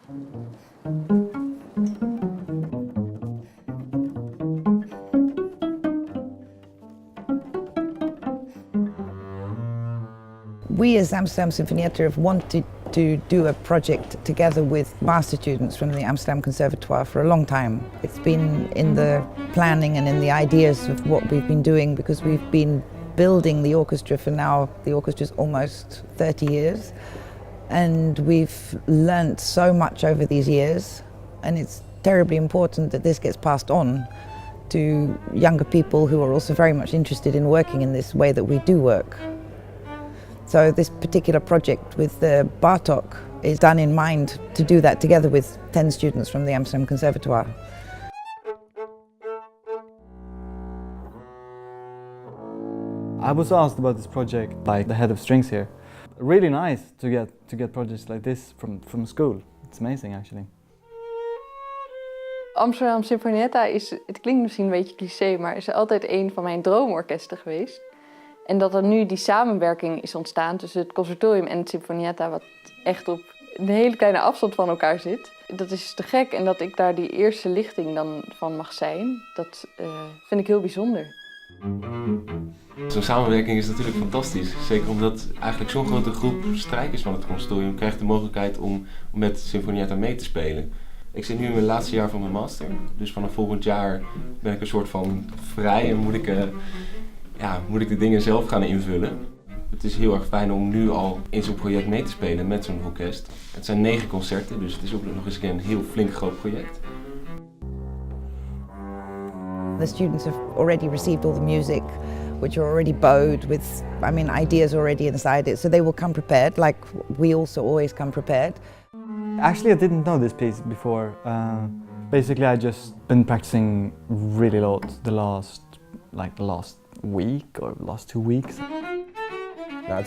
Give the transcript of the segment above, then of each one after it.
We as Amsterdam Sinfonietta have wanted to do a project together with master students from the Amsterdam Concervatoire for a long time. It's been in the planning and in the ideas of what we've been doing because we've been building the orchestra for now, the orchestra's almost 30 years. And we've learnt so much over these years, and it's terribly important that this gets passed on to younger people who are also very much interested in working in this way that we do work. So this particular project with Bartók is done in mind to do that together with 10 students from the Amsterdam Conservatoire. I was asked about this project by the head of strings here. Really nice to get projects like this from school. It's amazing actually. Amsterdam Sinfonietta is, het klinkt misschien een beetje cliché, maar is altijd een van mijn droomorkesten geweest. En dat er nu die samenwerking is ontstaan tussen het Concervatorium en het Sinfonietta, wat echt op een hele kleine afstand van elkaar zit. Dat is te gek en dat ik daar die eerste lichting dan van mag zijn, dat vind ik heel bijzonder. Zo'n samenwerking is natuurlijk fantastisch. Zeker omdat eigenlijk zo'n grote groep strijkers van het conservatorium krijgt de mogelijkheid om met Sinfonietta mee te spelen. Ik zit nu in mijn laatste jaar van mijn master, dus vanaf volgend jaar ben ik een soort van vrij en moet ik de dingen zelf gaan invullen. Het is heel erg fijn om nu al in zo'n project mee te spelen met zo'n orkest. Het zijn 9 concerten, dus het is ook nog eens een heel flink groot project. The students have already received all the music, which are already bowed with, ideas already inside it, so they will come prepared, like we also always come prepared. Actually, I didn't know this piece before. Basically, I just been practicing really a lot the last week or last 2 weeks. Nou,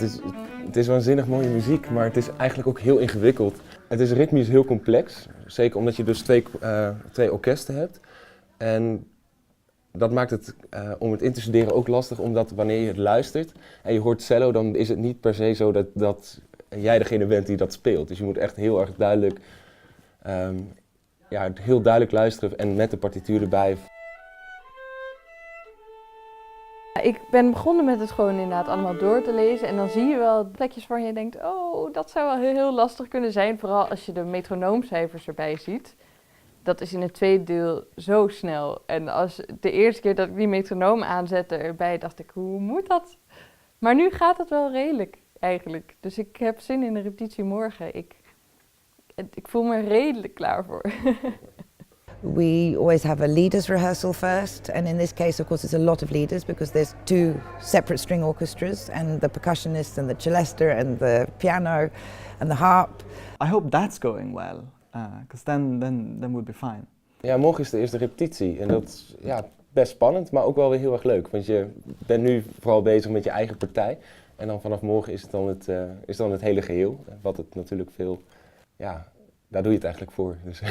het is waanzinnig mooie muziek, maar het is eigenlijk ook heel ingewikkeld. Het is ritmisch heel complex, zeker omdat je dus twee orkesten hebt. En dat maakt het om het in te studeren ook lastig, omdat wanneer je het luistert en je hoort cello, dan is het niet per se zo dat jij degene bent die dat speelt. Dus je moet echt heel erg duidelijk, heel duidelijk luisteren en met de partituur erbij. Ik ben begonnen met het gewoon inderdaad allemaal door te lezen en dan zie je wel plekjes waar je denkt, oh, dat zou wel heel lastig kunnen zijn, vooral als je de metronoomcijfers erbij ziet. Dat is in het tweede deel zo snel. En als de eerste keer dat ik die metronoom aanzette erbij, dacht ik, hoe moet dat? Maar nu gaat het wel redelijk, eigenlijk. Dus ik heb zin in de repetitie morgen. Ik voel me redelijk klaar voor. We always have a leaders rehearsal first, and in this case, of course, it's a lot of leaders because there's 2 separate string orchestras and the percussionists and the celesta and the piano and the harp. I hope that's going well, because then would be fine. Ja, morgen is de eerste repetitie en dat is best spannend, maar ook wel weer heel erg leuk. Want je bent nu vooral bezig met je eigen partij en dan vanaf morgen is het dan het hele geheel. Wat het natuurlijk veel, daar doe je het eigenlijk voor. Dus.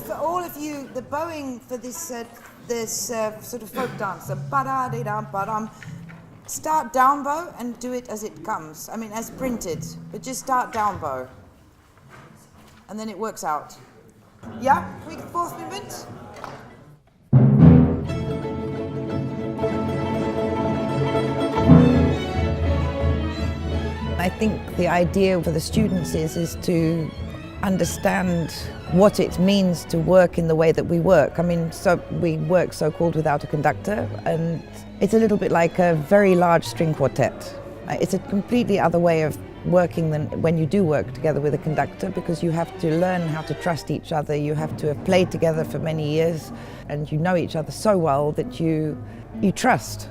For all of you, the bowing for this sort of folk dance, the ba-da-de-dam-ba-dam, start down bow and do it as it comes. As printed, but just start down bow. And then it works out. Yeah? Quick 4th movement. I think the idea for the students is to understand what it means to work in the way that we work. So we work so-called without a conductor, and it's a little bit like a very large string quartet. It's a completely other way of working than when you do work together with a conductor, because you have to learn how to trust each other. You have to have played together for many years, and you know each other so well that you trust.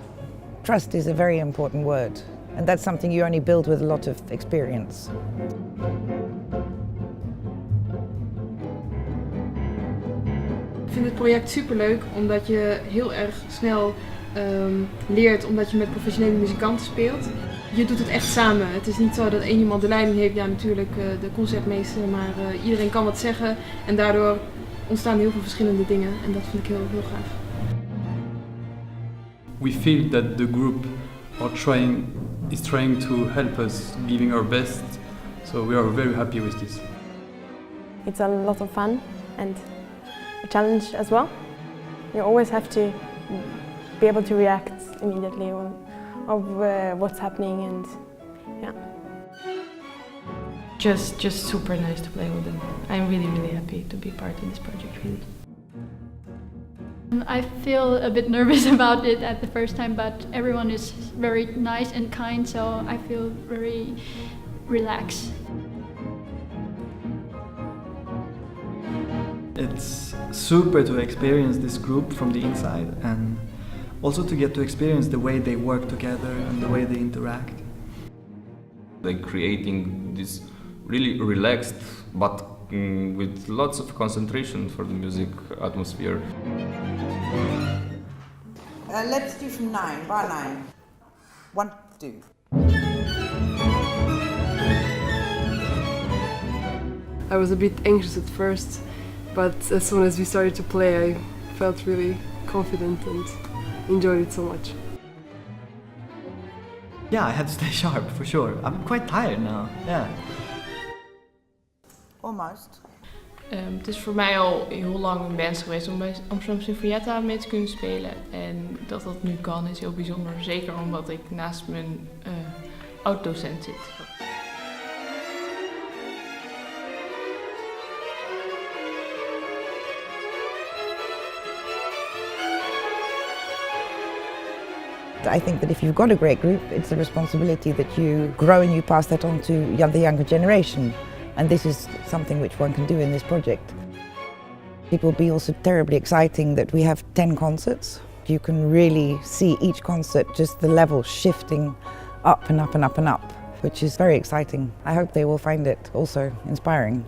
Trust is a very important word, and that's something you only build with a lot of experience. Ik vind het project superleuk omdat je heel erg snel leert omdat je met professionele muzikanten speelt. Je doet het echt samen. Het is niet zo dat één iemand de leiding heeft, ja natuurlijk de concertmeester, maar iedereen kan wat zeggen en daardoor ontstaan heel veel verschillende dingen en dat vind ik heel, heel gaaf. We feel that the group is trying to help us, giving our best, so we are very happy with this. It's a lot of fun and a challenge as well. You always have to be able to react immediately of what's happening and yeah. Just super nice to play with them. I'm really happy to be part of this project, really. I feel a bit nervous about it at the first time, but everyone is very nice and kind, so I feel very relaxed. It's super to experience this group from the inside and also to get to experience the way they work together and the way they interact. They're creating this really relaxed but with lots of concentration for the music atmosphere. Let's do from 9, bar 9. 1, 2. I was a bit anxious at first, but as soon as we started to play, I felt really confident and enjoyed it so much. Yeah, I had to stay sharp for sure. I'm quite tired now, yeah. Almost. Het is voor mij al heel lang een wens geweest om bij Amsterdam Sinfonietta mee te kunnen spelen. En dat dat nu kan is heel bijzonder, zeker omdat ik naast mijn oud-docent zit. I think that if you've got a great group, it's a responsibility that you grow and you pass that on to the younger generation. And this is something which one can do in this project. It will be also terribly exciting that we have 10 concerts. You can really see each concert, just the level shifting up and up and up and up, which is very exciting. I hope they will find it also inspiring.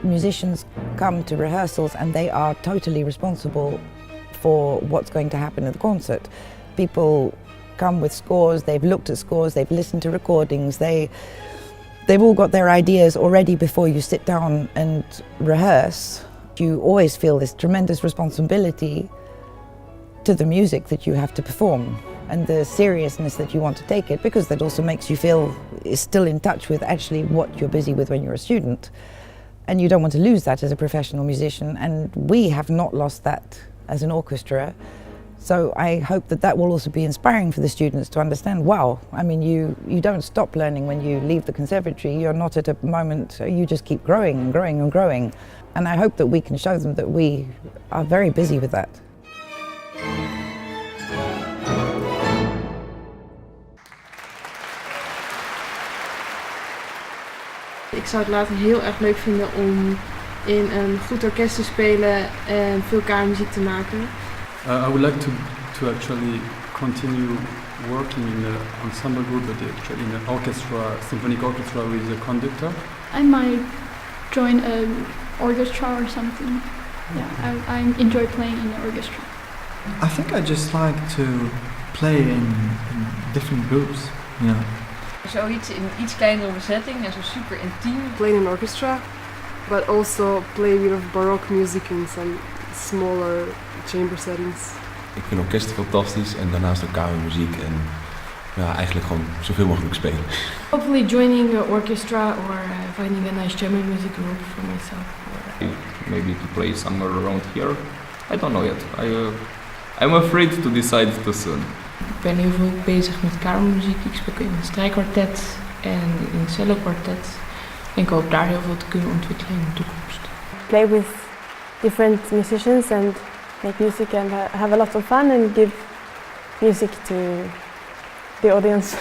Musicians come to rehearsals and they are totally responsible for what's going to happen at the concert. People come with scores, they've looked at scores, they've listened to recordings, they've all got their ideas already before you sit down and rehearse. You always feel this tremendous responsibility to the music that you have to perform and the seriousness that you want to take it, because that also makes you feel still in touch with actually what you're busy with when you're a student. And you don't want to lose that as a professional musician, and we have not lost that as an orchestra. So I hope that that will also be inspiring for the students to understand, wow, I mean, you don't stop learning when you leave the conservatory. You're not at a moment, you just keep growing and growing and growing. And I hope that we can show them that we are very busy with that. Ik zou het later heel erg leuk vinden om in een goed orkest te spelen en veel kamermuziek te maken. I would like to actually continue working in the ensemble group, but actually in the orchestra, symphonic orchestra with a conductor. I might join an orchestra or something. Yeah, I enjoy playing in the orchestra. I think I just like to play in different groups, you know. Zoiets in iets kleinere bezetting en zo super intiem. Play in an orchestra, but also play with Baroque music in some smaller chamber settings. Ik vind orkesten fantastisch en daarnaast ook kamermuziek en ja, eigenlijk gewoon zoveel mogelijk spelen. Hopefully joining an orchestra or finding a nice chamber music group for myself. Maybe to play somewhere around here. I don't know yet. I'm afraid to decide too soon. Ik ben heel veel bezig met kamermuziek. Ik speel in een strijkkwartet en in een cellokwartet. En ik hoop daar heel veel te kunnen ontwikkelen in de toekomst. Play with different musicians and make music and have a lot of fun and give music to the audience.